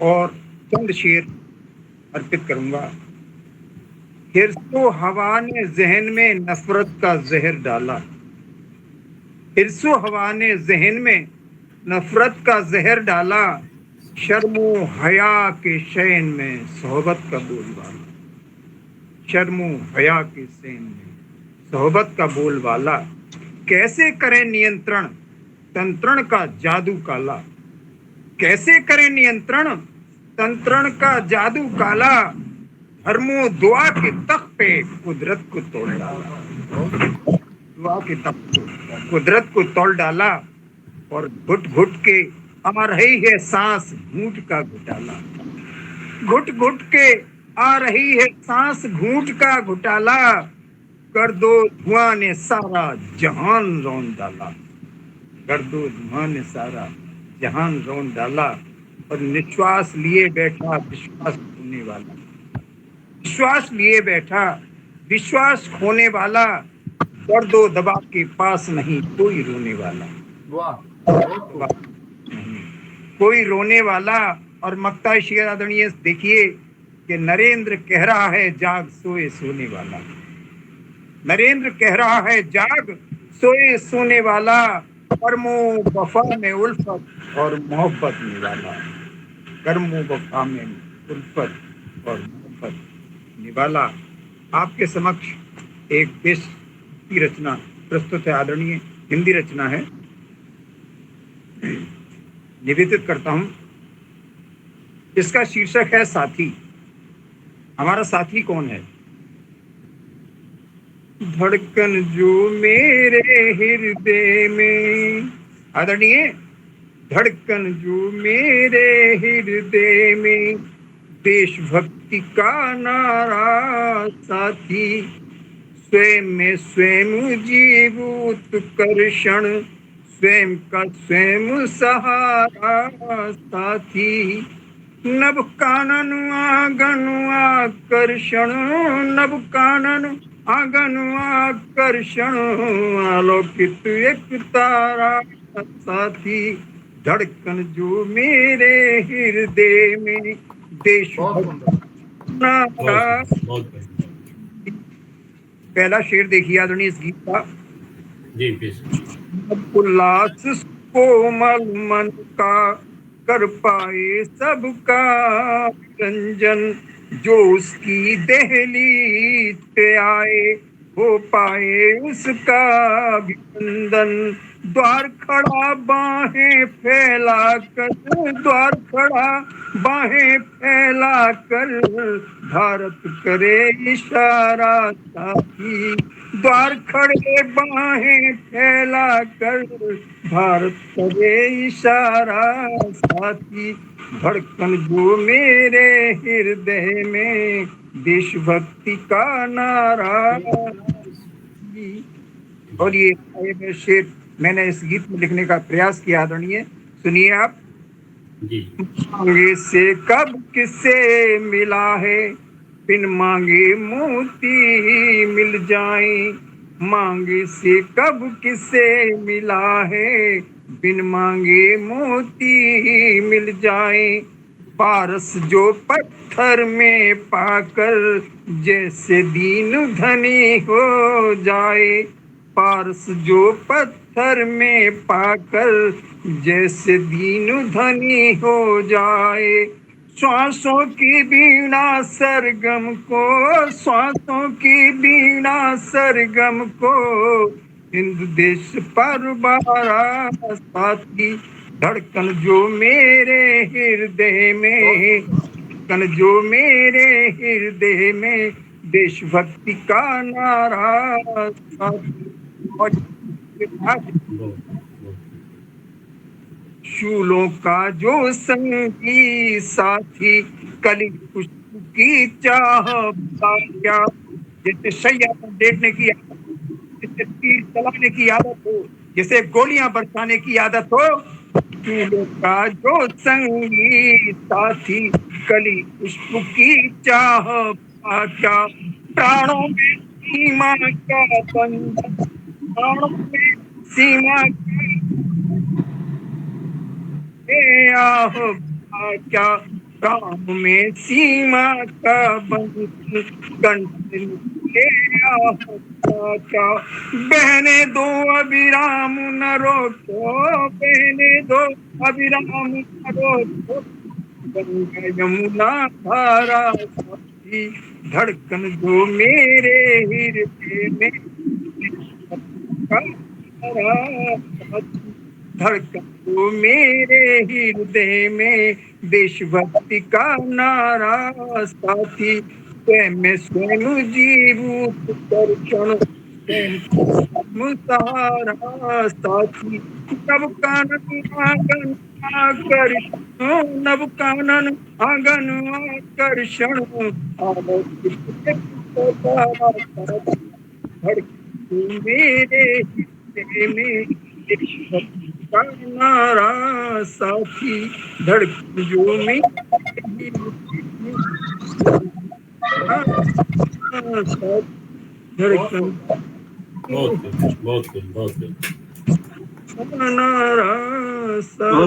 और चंद शेर अर्पित करूंगा। हिर्सो हवा ने जहन में नफरत का जहर डाला, हिर्सो हवा ने जहन में नफरत का जहर डाला, शर्मो हया के शैन में सोहबत का बोलबाला, शर्मो हया के शैन में सोहबत का बोलबाला। कैसे करें नियंत्रण तंत्रण का जादू काला, कैसे करें नियंत्रण तंत्रण का जादू काला, धर्मो दुआ के तख्त पे कुदरत को तोड़ डाला, दुआ के तख्त पे कुदरत को तोड़ डाला। और घुट घुट के आ रही है सांस घूंट का घुटाला, घुट घुट के आ रही है सांस घूंट का घुटाला, कर दो धुआं ने सारा जहान रौन डाला, कर दो धुआं ने सारा जहान रौन डाला। और निश्वास लिए बैठा विश्वास खोने वाला, विश्वास लिए बैठा विश्वास खोने वाला, दर्दो दबा के पास नहीं कोई रोने वाला, वाह, बहुत खूब। नहीं कोई रोने वाला। और मक्ता शेर आदरणीय देखिए कि नरेंद्र कह रहा है जाग सोए सोने वाला, नरेंद्र कह रहा है जाग सोए सोने वाला, कर्मो वफा में उल्फत और मोहब्बत निवाला, कर्मो वफा में उल्फत और मोहब्बत निवाला। आपके समक्ष एक देश की रचना प्रस्तुत है, आदरणीय हिंदी रचना है, निवेदित करता हूं। इसका शीर्षक है साथी। हमारा साथी कौन है? धड़कन जो मेरे हृदय में, आदरणीय, धड़कन जो मेरे हृदय में, देशभक्ति का नारा साथी, स्वयं में स्वयं जीवूत कर्षण, स्वयं का स्वयं सहारा साथी, नभ कानन आंगन आकर्षण, नभ कानन आंगन आकर्षण, आलोकित एक तारा साथी, धड़कन जो मेरे हृदय में, बहुत देशभक्ति सुंदर। नारा। बहुत पहला शेर देखिए आदरणीय इस गीत का। जी प्लीज। उल्लास कोमल मन का कर पाए सबका रंजन, जो उसकी दहलीज पे आए हो पाए उसका अभिनंदन, द्वार खड़ा बाहें फैला कर, द्वार खड़ा बाहें फैला कर, भारत करे इशारा साथी, द्वार खड़े बाहें फैला कर, भारत करे इशारा साथी, धड़कन जो मेरे हृदय में, देशभक्ति का नारा। और ये शेर मैंने इस गीत में लिखने का प्रयास किया, आदरणीय सुनिए आप। जी। मांगे से कब किसे मिला है, बिन मांगे मोती मिल जाए, मांगे से कब किसे मिला है, बिन मांगे मोती मिल जाए, पारस जो पत्थर में पाकर जैसे दीन धनी हो जाए, पारस जो पत्थर में पाकर जैसे दीन धनी हो जाए, श्वासों की बीणा सरगम को, श्वासों की बीणा सरगम को, हिंद देश पर बारा साथी, धड़कन जो मेरे हृदय में, धड़कन जो मेरे हृदय में, देशभक्ति का नारा साथी। और शूलों का जो संगी साथी, कली खुशबू की चाह क्या, जैसे शैया पर लेटने की आदत हो, जैसे तीर चलाने की आदत हो, जैसे गोलियां बरसाने की आदत हो, शूलों का जो संगी साथी, कली खुशबू की चाह क्या, प्राणों में सीमा का बंधन, प्राणों में सीमा आहो क्या, काम में सीमा का बंधन कंठ ले होता का। बहने दो अभिराम न रोको, बहने दो अभिराम न रोको, गंगा यमुना धारा साथी, धड़कन जो मेरे हृदय में का साथी, धड़कन जो मेरे हृदय में देशभक्ति का नारा साथी। स्वयं स्वयं जीवूत दर्शन स्वयं सहारा साथी। नव कानन आंगन आकर्षण, नव कानन आंगन आकर्षण, धड़कन मेरे हृदय में देशभक्ति का नारा साथी। धड़कन जो मेरे हृदय में साथी, धड़कन बहुत good, बहुत good, बहुत good. नारा साथी।